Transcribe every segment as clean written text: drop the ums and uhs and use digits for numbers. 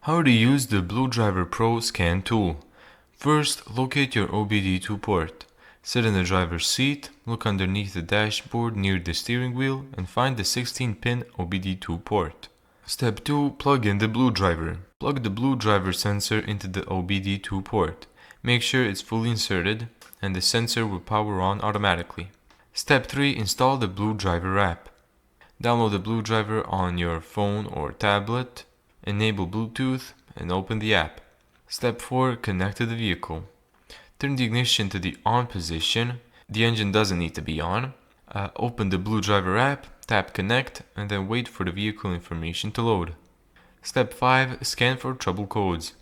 How to use the BlueDriver Pro scan tool. First, locate your OBD2 port. Sit in the driver's seat, look underneath the dashboard near the steering wheel, and find the 16-pin OBD2 port. Step 2. Plug in the BlueDriver. Plug the BlueDriver sensor into the OBD2 port. Make sure it's fully inserted, and the sensor will power on automatically. Step 3. Install the BlueDriver app. Download the BlueDriver on your phone or tablet, enable Bluetooth, and open the app. Step 4. Connect to the vehicle. Turn the ignition to the on position. The engine doesn't need to be on. Open the BlueDriver app, tap connect, and then wait for the vehicle information to load. Step 5. Scan for trouble codes.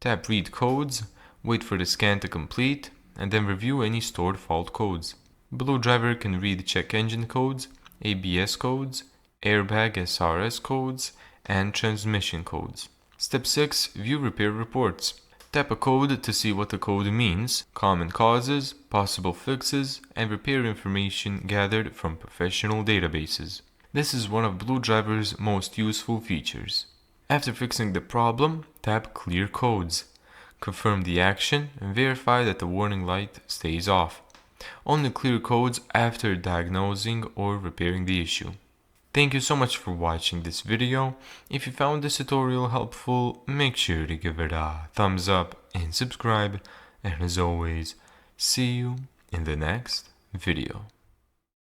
Tap read codes, wait for the scan to complete, and then review any stored fault codes. BlueDriver can read check engine codes, ABS codes, airbag SRS codes, and transmission codes. Step 6. View repair reports. Tap a code to see what the code means, common causes, possible fixes, and repair information gathered from professional databases. This is one of BlueDriver's most useful features. After fixing the problem, tap Clear Codes. Confirm the action and verify that the warning light stays off. Only clear codes after diagnosing or repairing the issue. Thank you so much for watching this video. If you found this tutorial helpful, make sure to give it a thumbs up and subscribe. And as always, see you in the next video.